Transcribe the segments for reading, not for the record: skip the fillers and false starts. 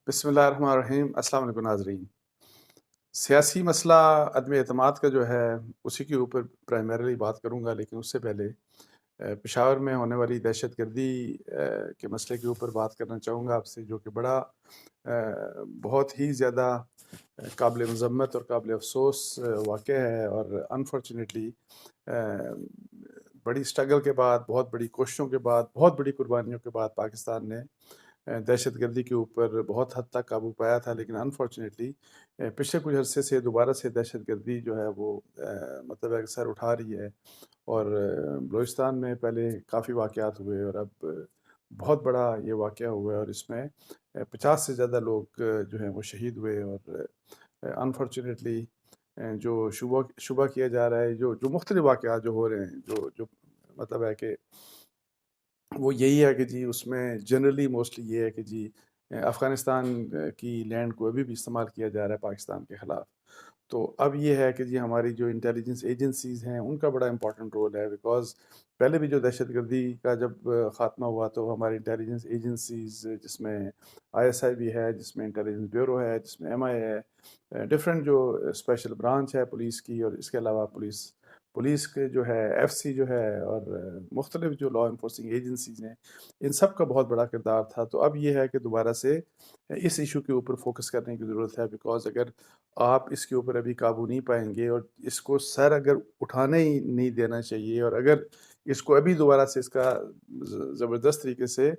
بسم اللہ الرحمن الرحیم۔ السلام علیکم ناظرین۔ سیاسی مسئلہ عدم اعتماد کا جو ہے اسی کے اوپر پرائمریلی بات کروں گا، لیکن اس سے پہلے پشاور میں ہونے والی دہشت گردی کے مسئلے کے اوپر بات کرنا چاہوں گا آپ سے، جو کہ بڑا بہت ہی زیادہ قابل مذمت اور قابل افسوس واقعہ ہے، اور انفارچونیٹلی بڑی سٹرگل کے بعد، بہت بڑی کوششوں کے بعد، بہت بڑی قربانیوں کے بعد پاکستان نے دہشت گردی کے اوپر بہت حد تک قابو پایا تھا، لیکن انفارچونیٹلی پچھلے کچھ عرصے سے دوبارہ سے دہشت گردی جو ہے وہ مطلب ہے کہ سر اٹھا رہی ہے، اور بلوچستان میں پہلے کافی واقعات ہوئے، اور اب بہت بڑا یہ واقعہ ہوا ہے، اور اس میں 50 سے زیادہ لوگ جو ہیں وہ شہید ہوئے، اور انفارچونیٹلی جو شبہ کیا جا رہا ہے، جو مختلف واقعات جو ہو رہے ہیں، جو مطلب ہے کہ وہ یہی ہے کہ جی اس میں جنرلی موسٹلی یہ ہے کہ جی افغانستان کی لینڈ کو ابھی بھی استعمال کیا جا رہا ہے پاکستان کے خلاف۔ تو اب یہ ہے کہ جی ہماری جو انٹیلیجنس ایجنسیز ہیں ان کا بڑا امپورٹنٹ رول ہے، بیکاز پہلے بھی جو دہشت گردی کا جب خاتمہ ہوا تو ہماری انٹیلیجنس ایجنسیز، جس میں ISI بھی ہے، جس میں انٹیلیجنس بیورو ہے، جس میں MI ہے، ڈفرینٹ جو اسپیشل برانچ ہے پولیس کی، اور اس کے علاوہ پولیس کے جو ہے FC جو ہے، اور مختلف جو لا انفورسنگ ایجنسیز ہیں، ان سب کا بہت بڑا کردار تھا۔ تو اب یہ ہے کہ دوبارہ سے اس ایشو کے اوپر فوکس کرنے کی ضرورت ہے، بیکاز اگر آپ اس کے اوپر ابھی قابو نہیں پائیں گے، اور اس کو سر اگر اٹھانے ہی نہیں دینا چاہیے، اور اگر اس کو ابھی دوبارہ سے اس کا زبردست طریقے سے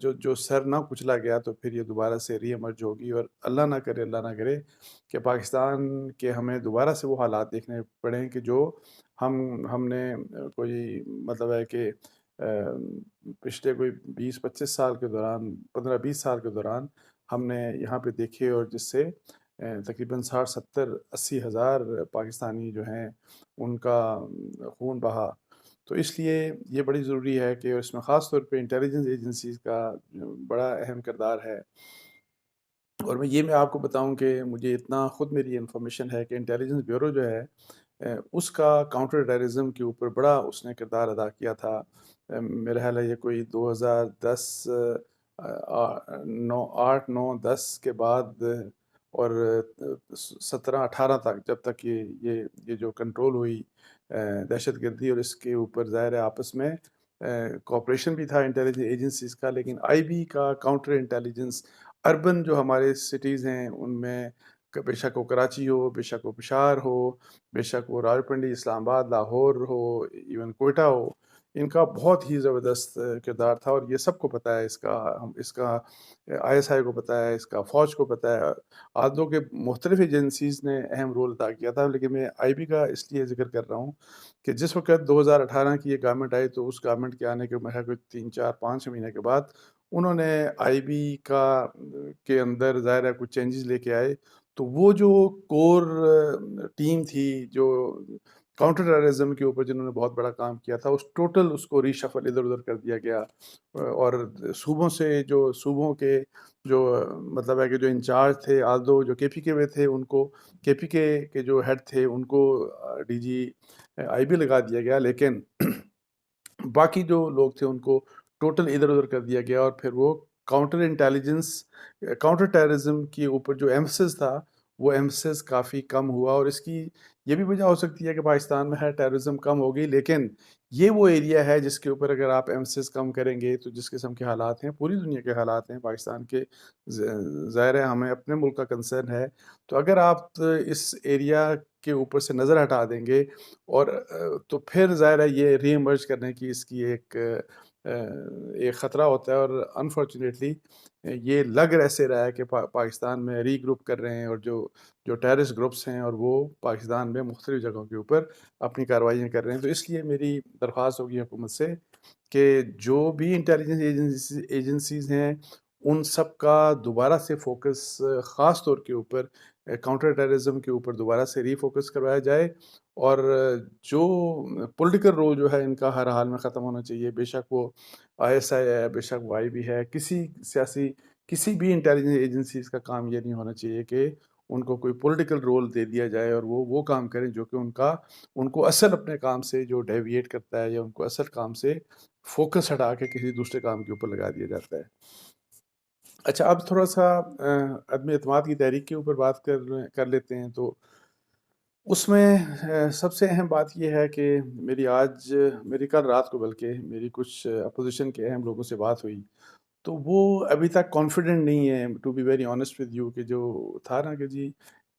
جو سر نہ کچلا گیا، تو پھر یہ دوبارہ سے ری ایمرج ہوگی، اور اللہ نہ کرے کہ پاکستان کے ہمیں دوبارہ سے وہ حالات دیکھنے پڑیں کہ جو ہم نے کوئی مطلب ہے کہ پچھلے کوئی 20-25 سال کے دوران، 15-20 سال کے دوران ہم نے یہاں پہ دیکھے، اور جس سے تقریباً 60-70-80 ہزار پاکستانی جو ہیں ان کا خون بہا۔ تو اس لیے یہ بڑی ضروری ہے کہ اس میں خاص طور پہ انٹیلیجنس ایجنسیز کا بڑا اہم کردار ہے۔ اور میں آپ کو بتاؤں کہ مجھے اتنا خود میری انفارمیشن ہے کہ انٹیلیجنس بیورو جو ہے اس کا کاؤنٹر ٹیررزم کے اوپر بڑا اس نے کردار ادا کیا تھا۔ میرا خیال ہے یہ کوئی 2010 8-9-10 کے بعد، اور 17-18 تک، جب تک یہ جو کنٹرول ہوئی دہشت گردی، اور اس کے اوپر ظاہر ہے آپس میں کوآپریشن بھی تھا انٹیلیجنس ایجنسیز کا، لیکن IB کا کاؤنٹر انٹیلیجنس اربن جو ہمارے سٹیز ہیں ان میں، بے شک وہ کراچی ہو، بے شک وہ پشاور ہو، بے شک وہ راولپنڈی، اسلام آباد، لاہور ہو، ایون کوئٹہ ہو، ان کا بہت ہی زبردست کردار تھا، اور یہ سب کو پتہ ہے، اس کا ISI کو پتہ ہے، اس کا فوج کو پتہ ہے، آدھوں کے مختلف ایجنسیز نے اہم رول ادا کیا تھا۔ لیکن میں IB کا اس لیے ذکر کر رہا ہوں کہ جس وقت 2018 کی یہ گورنمنٹ آئی، تو اس گورنمنٹ کے آنے کے میرے کوئی 3-4-5 مہینے کے بعد انہوں نے IB کے اندر ظاہر ہے کچھ چینجز لے کے آئے، تو وہ جو کور ٹیم تھی جو کاؤنٹر ٹیررزم کے اوپر جنہوں نے بہت بڑا کام کیا تھا، اس کو ری شفل ادھر ادھر کر دیا گیا، اور صوبوں کے جو مطلب ہے کہ جو انچارج تھے، آلدو جو KPK میں تھے، ان کو KPK کے جو ہیڈ تھے ان کو DG IB لگا دیا گیا، لیکن باقی جو لوگ تھے ان کو ٹوٹل ادھر ادھر کر دیا گیا، اور پھر وہ کاؤنٹر ٹیررزم کے اوپر جو ایمفسس تھا وہ ایمفسس کافی کم ہوا، اور اس کی یہ بھی وجہ ہو سکتی ہے کہ پاکستان میں ٹیررزم کم ہو گئی، لیکن یہ وہ ایریا ہے جس کے اوپر اگر آپ ایمفسس کم کریں گے تو جس قسم کے حالات ہیں، پوری دنیا کے حالات ہیں، پاکستان کے ظاہر ہے ہمیں اپنے ملک کا کنسرن ہے، تو اگر آپ اس ایریا کے اوپر سے نظر ہٹا دیں گے، اور تو پھر ظاہر ہے یہ ری ایمرج کرنے کی اس کی ایک خطرہ ہوتا ہے، اور انفارچونیٹلی یہ لگ ایسے رہا ہے کہ پاکستان میں ری گروپ کر رہے ہیں، اور جو ٹیررسٹ گروپس ہیں، اور وہ پاکستان میں مختلف جگہوں کے اوپر اپنی کارروائیاں کر رہے ہیں۔ تو اس لیے میری درخواست ہوگی حکومت سے کہ جو بھی انٹیلیجنس ایجنسیز ہیں ان سب کا دوبارہ سے فوکس خاص طور کے اوپر کاؤنٹر ٹیررزم کے اوپر دوبارہ سے ری فوکس کروایا جائے، اور جو پولیٹیکل رول جو ہے ان کا ہر حال میں ختم ہونا چاہیے، بے شک وہ ISI ہے، بے شک وہ IB ہے، کسی بھی انٹیلیجنس ایجنسیز کا کام یہ نہیں ہونا چاہیے کہ ان کو کوئی پولیٹیکل رول دے دیا جائے، اور وہ کام کریں جو کہ ان کو اصل اپنے کام سے جو ڈیویٹ کرتا ہے، یا ان کو اصل کام سے فوکس ہٹا کے کسی دوسرے کام کے اوپر لگا دیا جاتا ہے۔ اچھا، اب تھوڑا سا عدم اعتماد کی تحریک کے اوپر بات کر لیتے ہیں. تو اس میں سب سے اہم بات یہ ہے کہ میری کل رات کو بلکہ میری کچھ اپوزیشن کے اہم لوگوں سے بات ہوئی، تو وہ ابھی تک کانفیڈنٹ نہیں ہے، to be very honest with you, کہ جو تھا نا کہ جی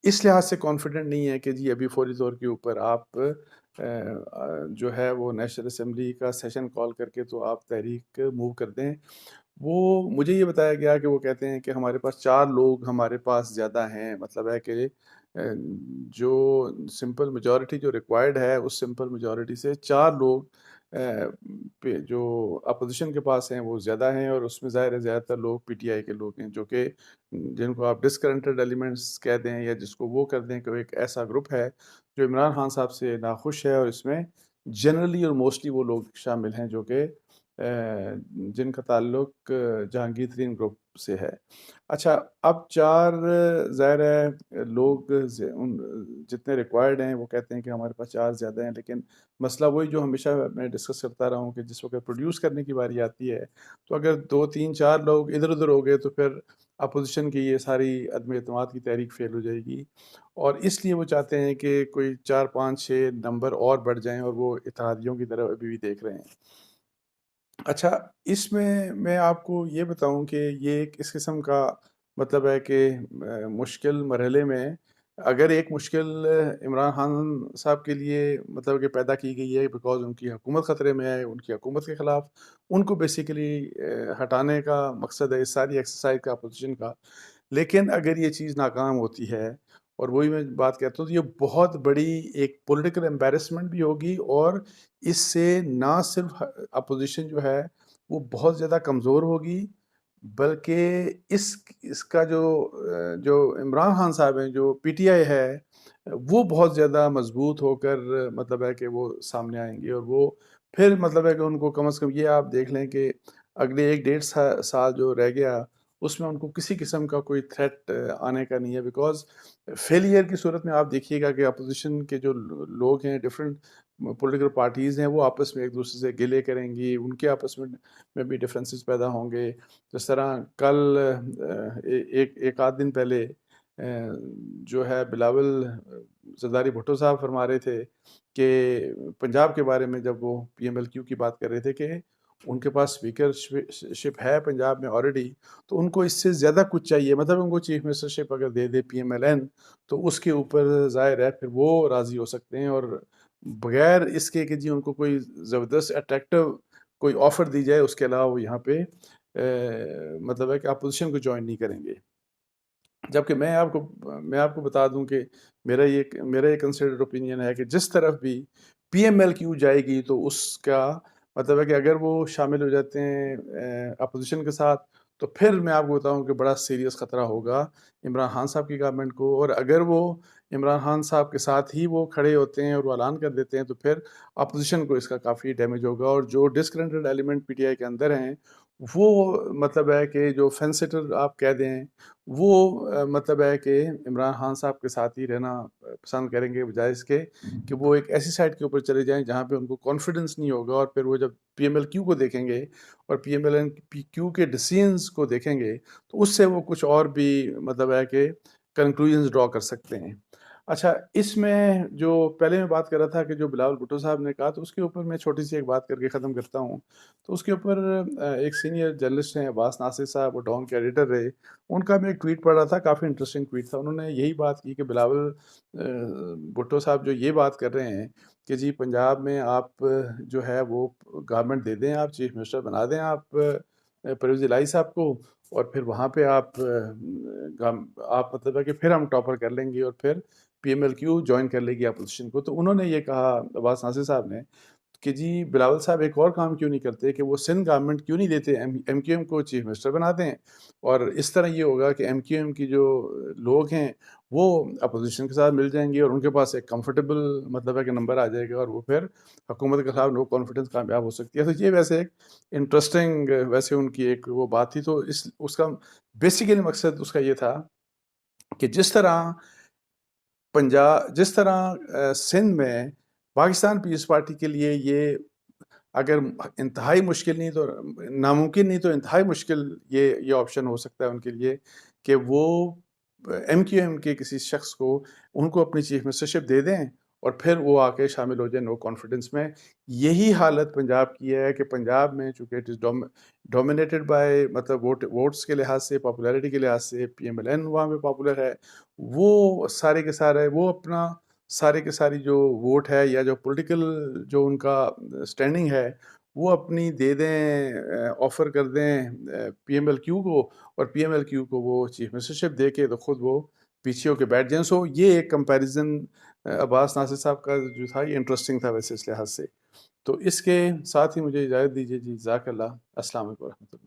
اس لحاظ سے کانفیڈنٹ نہیں ہے کہ جی ابھی فوری طور کے اوپر آپ جو ہے وہ نیشنل اسمبلی کا سیشن کال کر کے تو آپ تحریک موو کر دیں. وہ مجھے یہ بتایا گیا کہ وہ کہتے ہیں کہ ہمارے پاس 4 لوگ ہمارے پاس زیادہ ہیں، مطلب ہے کہ جو سمپل میجورٹی جو ریکوائرڈ ہے اس سمپل میجورٹی سے 4 لوگ جو اپوزیشن کے پاس ہیں وہ زیادہ ہیں، اور اس میں ظاہر ہے زیادہ تر لوگ پی ٹی آئی کے لوگ ہیں، جو کہ جن کو آپ ڈسکرنٹڈ ایلیمنٹس کہہ دیں یا جس کو وہ کر دیں کہ وہ ایک ایسا گروپ ہے جو عمران خان صاحب سے ناخوش ہے، اور اس میں جنرلی اور موسٹلی وہ لوگ شامل ہیں جو کہ جن کا تعلق جہانگیر ترین گروپ سے ہے. اچھا، اب 4 ظاہر ہے لوگ جتنے ریکوائرڈ ہیں وہ کہتے ہیں کہ ہمارے پاس 4 زیادہ ہیں، لیکن مسئلہ وہی جو ہمیشہ میں ڈسکس کرتا رہا ہوں کہ جس وقت پروڈیوس کرنے کی باری آتی ہے تو اگر 2 3 4 لوگ ادھر ادھر ہو گئے تو پھر اپوزیشن کی یہ ساری عدم اعتماد کی تحریک فیل ہو جائے گی، اور اس لیے وہ چاہتے ہیں کہ کوئی 4 5 6 نمبر اور بڑھ جائیں، اور وہ اتحادیوں کی طرف ابھی بھی دیکھ رہے ہیں. اچھا، اس میں آپ کو یہ بتاؤں کہ یہ ایک اس قسم کا مطلب ہے کہ مشکل مرحلے میں اگر ایک مشکل عمران خان صاحب کے لیے مطلب کہ پیدا کی گئی ہے بیکاز ان کی حکومت خطرے میں ہے، ان کی حکومت کے خلاف ان کو بیسیکلی ہٹانے کا مقصد ہے اس ساری ایکسرسائز کا اپوزیشن کا. لیکن اگر یہ چیز ناکام ہوتی ہے، اور وہی میں بات کہتا ہوں، تو یہ بہت بڑی ایک پولیٹیکل امبیرسمنٹ بھی ہوگی، اور اس سے نہ صرف اپوزیشن جو ہے وہ بہت زیادہ کمزور ہوگی، بلکہ اس کا جو عمران خان صاحب ہیں، جو پی ٹی آئی ہے، وہ بہت زیادہ مضبوط ہو کر مطلب ہے کہ وہ سامنے آئیں گے، اور وہ پھر مطلب ہے کہ ان کو کم از کم یہ آپ دیکھ لیں کہ اگلے 1 1.5 سال جو رہ گیا اس میں ان کو کسی قسم کا کوئی تھریٹ آنے کا نہیں ہے، بیکاز فیلئر کی صورت میں آپ دیکھیے گا کہ اپوزیشن کے جو لوگ ہیں، ڈفرینٹ پولیٹیکل پارٹیز ہیں، وہ آپس میں ایک دوسرے سے گلے کریں گی، ان کے آپس میں بھی ڈفرینسز پیدا ہوں گے. جس طرح کل ایک آدھ دن پہلے جو ہے بلاول زرداری بھٹو صاحب فرما رہے تھے کہ پنجاب کے بارے میں، جب وہ پی ایم ایل کیو کی بات کر رہے تھے کہ ان کے پاس اسپیکر شپ ہے پنجاب میں آلریڈی، تو ان کو اس سے زیادہ کچھ چاہیے، مطلب ان کو چیف منسٹر شپ اگر دے دے پی ایم ایل این تو اس کے اوپر ظاہر ہے پھر وہ راضی ہو سکتے ہیں، اور بغیر اس کے کہ جی ان کو کوئی زبردست اٹریکٹیو کوئی آفر دی جائے اس کے علاوہ وہ یہاں پہ مطلب ہے کہ اپوزیشن کو جوائن نہیں کریں گے. جبکہ میں آپ کو بتا دوں کہ میرا یہ کنسیڈرڈ اوپینین ہے کہ جس طرف بھی پی ایم ایل کیو جائے گی تو اس کا مطلب ہے کہ اگر وہ شامل ہو جاتے ہیں اپوزیشن کے ساتھ تو پھر میں آپ کو بتاؤں کہ بڑا سیریس خطرہ ہوگا عمران خان صاحب کی گورنمنٹ کو، اور اگر وہ عمران خان صاحب کے ساتھ ہی وہ کھڑے ہوتے ہیں اور وہ اعلان کر دیتے ہیں تو پھر اپوزیشن کو اس کا کافی ڈیمیج ہوگا، اور جو ڈسکرنٹڈ ایلیمنٹ پی ٹی آئی کے اندر ہیں وہ مطلب ہے کہ جو فینسٹر آپ کہہ دیں وہ مطلب ہے کہ عمران خان صاحب کے ساتھ ہی رہنا پسند کریں گے، بجائے اس کے کہ وہ ایک ایسی سائٹ کے اوپر چلے جائیں جہاں پہ ان کو کانفیڈنس نہیں ہوگا، اور پھر وہ جب پی ایم ایل کیو کو دیکھیں گے اور پی ایم ایل کیو کے ڈیسیژنز کو دیکھیں گے تو اس سے وہ کچھ اور بھی مطلب ہے کہ کنکلوژنز ڈرا کر سکتے ہیں. اچھا، اس میں جو پہلے میں بات کر رہا تھا کہ جو بلاول بھٹو صاحب نے کہا، تو اس کے اوپر میں چھوٹی سی ایک بات کر کے ختم کرتا ہوں. تو اس کے اوپر ایک سینئر جرنلسٹ ہیں عباس ناصر صاحب، وہ ڈان کے ایڈیٹر رہے، ان کا میں ایک ٹویٹ پڑھ رہا تھا، کافی انٹرسٹنگ ٹویٹ تھا. انہوں نے یہی بات کی کہ بلاول بھٹو صاحب جو یہ بات کر رہے ہیں کہ جی پنجاب میں آپ جو ہے وہ گورنمنٹ دے دیں، آپ چیف منسٹر بنا دیں آپ پرویز الہی صاحب کو، اور پھر وہاں پہ آپ مطلب ہے کہ پھر ہم ٹاپر کر لیں گے اور پھر P M L Q join کر لے گی اپوزیشن کو. تو انہوں نے یہ کہا عباس ناصر صاحب نے کہ جی بلاول صاحب ایک اور کام کیوں نہیں کرتے کہ وہ سندھ گورنمنٹ کیوں نہیں دیتے ایم کیو ایم کو چیف منسٹر بنا دیں، اور اس طرح یہ ہوگا کہ ایم کیو ایم کی جو لوگ ہیں وہ اپوزیشن کے ساتھ مل جائیں گے، اور ان کے پاس ایک کمفرٹیبل مطلب ہے کہ نمبر آ جائے گا، اور وہ پھر حکومت کے خلاف نو کانفیڈنس کامیاب ہو سکتی ہے. تو یہ ویسے ایک انٹرسٹنگ ویسے ان کی ایک وہ بات تھی. تو اس کا بیسیکلی مقصد اس کا یہ تھا کہ جس طرح سندھ میں پاکستان پیپلز پارٹی کے لیے یہ اگر انتہائی مشکل نہیں تو ناممکن نہیں تو انتہائی مشکل یہ آپشن ہو سکتا ہے ان کے لیے کہ وہ ایم کیو ایم کے کسی شخص کو ان کو اپنی چیف منسٹرشپ دے دیں اور پھر وہ آ کے شامل ہو جائے نو کانفیڈنس میں. یہی حالت پنجاب کی ہے کہ پنجاب میں چونکہ اٹ از ڈومینیٹڈ بائی مطلب ووٹس کے لحاظ سے پاپولیرٹی کے لحاظ سے پی ایم ایل این وہاں پہ پاپولر ہے. وہ سارے کے سارے وہ اپنا سارے کے ساری جو ووٹ ہے یا جو پولیٹیکل جو ان کا اسٹینڈنگ ہے وہ اپنی دے دیں آفر کر دیں پی ایم ایل کیو کو اور پی ایم ایل کیو کو وہ چیف منسٹرشپ دے کے تو خود وہ پیچھے ہو کے بیٹھ جائیں. سو یہ ایک کمپیریزن عباس ناصر صاحب کا جو تھا یہ انٹرسٹنگ تھا ویسے اس لحاظ سے. تو اس کے ساتھ ہی مجھے اجازت دیجیے جی. جزاک اللہ. السلام علیکم ورحمۃ اللہ.